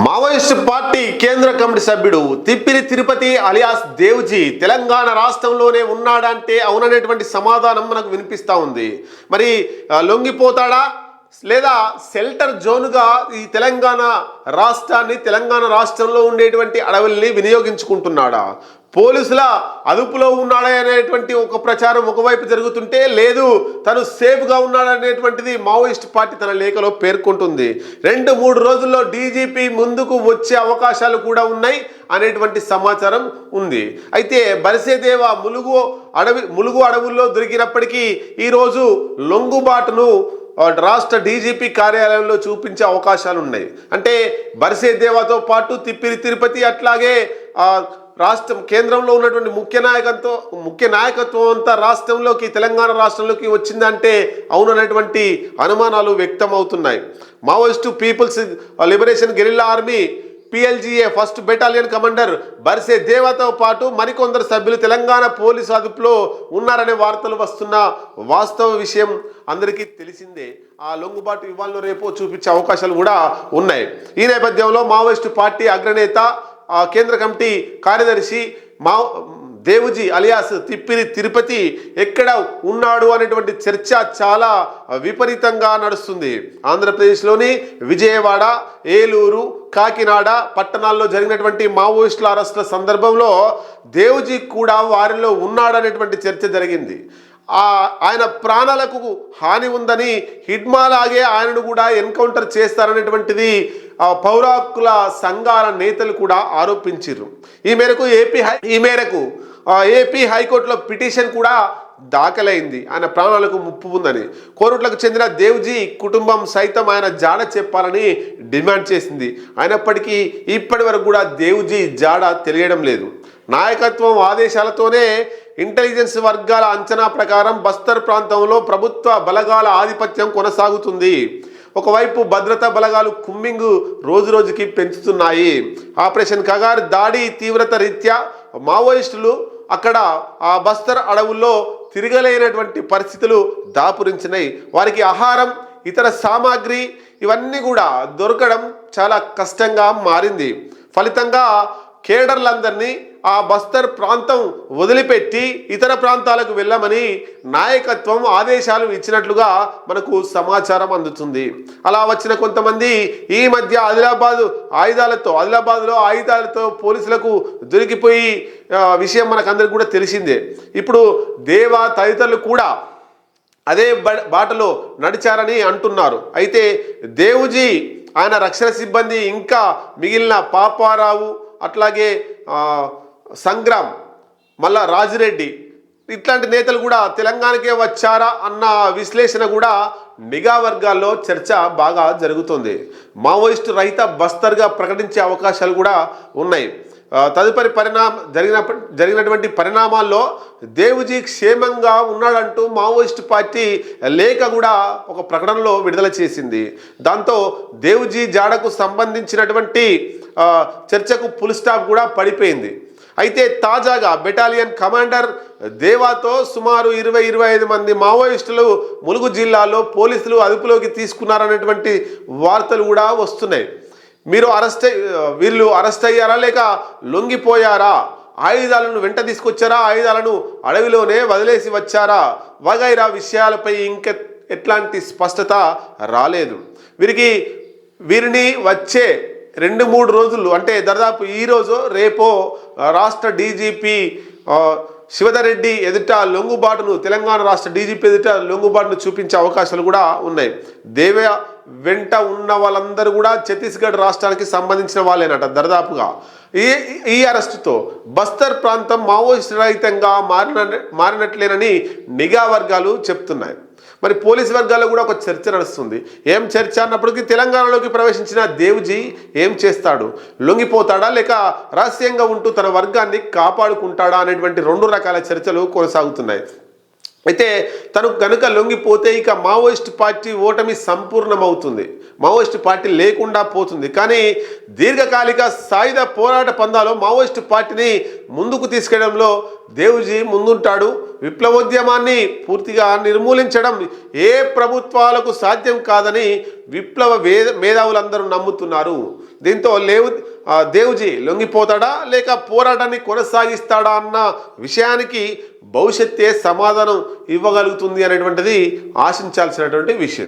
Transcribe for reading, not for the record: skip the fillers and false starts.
Maoist party కేంద్ర committee సభ్యుడు Tippiri Tirupati alias Devuji Telangana రాష్ట్రంలోనే ఉన్నాడంటే అవుననేటువంటి సమాధానం మనకు వినిపిస్తూ ఉంది. మరి లొంగిపోతాడా లేదా షెల్టర్ జోన్గా ఈ తెలంగాణ రాష్ట్రంలో ఉండేటువంటి అడవుల్ని వినియోగించుకుంటున్నాడా, పోలీసుల అదుపులో ఉన్నాడా అనేటువంటి ఒక ప్రచారం ఒకవైపు జరుగుతుంటే, లేదు తను సేఫ్గా ఉన్నాడనేటువంటిది మావోయిస్ట్ పార్టీ తన లేఖలో పేర్కొంటుంది. 2-3 రోజుల్లో డీజీపీ ముందుకు వచ్చే అవకాశాలు కూడా ఉన్నాయి అనేటువంటి సమాచారం ఉంది. అయితే బరిసేదేవ ములుగు అడవుల్లో దొరికినప్పటికీ ఈరోజు లొంగుబాటును రాష్ట్ర డీజీపీ కార్యాలయంలో చూపించే అవకాశాలు ఉన్నాయి. అంటే బరిసేదేవాతో పాటు తిప్పిరి తిరుపతి అట్లాగే కేంద్రంలో ఉన్నటువంటి ముఖ్య నాయకత్వం అంతా తెలంగాణ రాష్ట్రంలోకి వచ్చిందంటే అవుననేటువంటి అనుమానాలు వ్యక్తం అవుతున్నాయి. Maoist People's Liberation Guerrilla Army PLGA 1st battalion commander బరిసేదేవాతో పాటు మరికొందరు సభ్యులు తెలంగాణ పోలీసు అదుపులో ఉన్నారనే వార్తలు వస్తున్న వాస్తవ విషయం అందరికీ తెలిసిందే. ఆ లొంగుబాటు ఇవాళ రేపో చూపించే అవకాశాలు కూడా ఉన్నాయి. ఈ నేపథ్యంలో మావోయిస్టు పార్టీ అగ్రనేత కేంద్ర కమిటీ కార్యదర్శి దేవుజీ అలియాస్ తిప్పిరి తిరుపతి ఎక్కడ ఉన్నాడు అనేటువంటి చర్చ చాలా విపరీతంగా నడుస్తుంది. ఆంధ్రప్రదేశ్లోని విజయవాడ, ఏలూరు, కాకినాడ పట్టణాల్లో జరిగినటువంటి మావోయిస్టుల అరెస్టుల సందర్భంలో దేవుజీ కూడా వారిలో ఉన్నాడనేటువంటి చర్చ జరిగింది. ఆయన ప్రాణాలకు హాని ఉందని, హిడ్మాలాగే ఆయనను కూడా ఎన్కౌంటర్ చేస్తారనేటువంటిది పౌర హక్కుల సంఘాల నేతలు కూడా ఆరోపించారు. ఈ మేరకు ఏపీ హైకోర్టులో పిటిషన్ కూడా దాఖలైంది. ఆయన ప్రాణాలకు ముప్పు ఉందని. కోరుట్లకు చెందిన దేవుజీ కుటుంబం సైతం ఆయన జాడ చెప్పాలని డిమాండ్ చేసింది. అయినప్పటికీ ఇప్పటి వరకు కూడా దేవుజీ జాడ తెలియడం లేదు. నాయకత్వం ఆదేశాలతోనే ఇంటెలిజెన్స్ వర్గాల అంచనా ప్రకారం బస్తర్ ప్రాంతంలో ప్రభుత్వ బలగాల ఆధిపత్యం కొనసాగుతుంది. ఒకవైపు భద్రతా బలగాలు కుమ్మింగ్ రోజుకి పెంచుతున్నాయి. ఆపరేషన్ కగార్ దాడి తీవ్రత రీత్యా మావోయిస్టులు అక్కడ ఆ బస్తర్ అడవుల్లో తిరగలేనటువంటి పరిస్థితులు దాపురించినాయి. వారికి ఆహారం, ఇతర సామాగ్రి ఇవన్నీ కూడా దొరకడం చాలా కష్టంగా మారింది. ఫలితంగా కేడర్లందరినీ ఆ బస్తర్ ప్రాంతం వదిలిపెట్టి ఇతర ప్రాంతాలకు వెళ్ళమని నాయకత్వం ఆదేశాలు ఇచ్చినట్లుగా మనకు సమాచారం అందుతుంది. అలా వచ్చిన కొంతమంది ఈ మధ్య ఆదిలాబాద్లో ఆయుధాలతో పోలీసులకు దొరికిపోయి విషయం మనకందరికి కూడా తెలిసిందే. ఇప్పుడు దేవా తదితరులు కూడా అదే బాటలో నడిచారని అంటున్నారు. అయితే దేవుజీ, ఆయన రక్షణ సిబ్బంది, ఇంకా మిగిలిన పాపారావు, అట్లాగే సంగ్రామ్, మళ్ళా రాజిరెడ్డి ఇట్లాంటి నేతలు కూడా తెలంగాణకే వచ్చారా అన్న విశ్లేషణ కూడా నిఘా వర్గాల్లో చర్చ బాగా జరుగుతుంది. మావోయిస్టు రహిత బస్తర్గా ప్రకటించే అవకాశాలు కూడా ఉన్నాయి. తదుపరి జరిగినటువంటి పరిణామాల్లో దేవుజీ క్షేమంగా ఉన్నాడంటూ మావోయిస్టు పార్టీ లేఖ కూడా ఒక ప్రకటనలో విడుదల చేసింది. దాంతో దేవుజీ జాడకు సంబంధించినటువంటి చర్చకు ఫుల్ స్టాప్ కూడా పడిపోయింది. అయితే తాజాగా బెటాలియన్ కమాండర్ దేవాతో సుమారు 20-25 మంది మావోయిస్టులు ములుగు జిల్లాలో పోలీసులు అదుపులోకి తీసుకున్నారనేటువంటి వార్తలు కూడా వస్తున్నాయి. వీళ్ళు అరెస్ట్ అయ్యారా లేక లొంగిపోయారా, ఆయుధాలను వెంట తీసుకొచ్చారా, ఆయుధాలను అడవిలోనే వదిలేసి వచ్చారా, వగైరా విషయాలపై ఇంకా ఎట్లాంటి స్పష్టత రాలేదు. వీరిని వచ్చే 2-3 రోజులు అంటే దాదాపు ఈరోజు రేపో రాష్ట్ర డీజీపీ శివధర్ రెడ్డి ఎదుట తెలంగాణ రాష్ట్ర డీజీపీ ఎదుట లొంగుబాటును చూపించే అవకాశాలు కూడా ఉన్నాయి. దేవ వెంట ఉన్న వాళ్ళందరూ కూడా ఛత్తీస్గఢ్ రాష్ట్రానికి సంబంధించిన వాళ్ళేనట. దాదాపుగా ఈ అరెస్టుతో బస్తర్ ప్రాంతం మావోయిస్ట్ రహితంగా మారినట్లేనని నిఘా వర్గాలు చెప్తున్నాయి. మరి పోలీసు వర్గాల్లో కూడా ఒక చర్చ నడుస్తుంది. ఏం చర్చ అన్నప్పటికీ తెలంగాణలోకి ప్రవేశించిన దేవుజీ ఏం చేస్తాడు, లొంగిపోతాడా లేక రహస్యంగా ఉంటూ తన వర్గాన్ని కాపాడుకుంటాడా అనేటువంటి 2 రకాల చర్చలు కొనసాగుతున్నాయి. అయితే తను కనుక లొంగిపోతే ఇక మావోయిస్ట్ పార్టీ ఓటమి సంపూర్ణమవుతుంది, మావోయిస్ట్ పార్టీ లేకుండా పోతుంది. కానీ దీర్ఘకాలిక సాయుధ పోరాట పందాలో మావోయిస్ట్ పార్టీని ముందుకు తీసుకెళ్లడంలో దేవుజీ ముందుంటాడు. విప్లవోద్యమాన్ని పూర్తిగా నిర్మూలించడం ఏ ప్రభుత్వాలకు సాధ్యం కాదని విప్లవ మేధావులందరూ నమ్ముతున్నారు. దీంతో దేవుజీ లొంగిపోతాడా లేక పోరాటాన్ని కొనసాగిస్తాడా అన్న విషయానికి భవిష్యత్తే సమాధానం ఇవ్వగలుగుతుంది అనేటువంటిది ఆశించాల్సినటువంటి విషయం.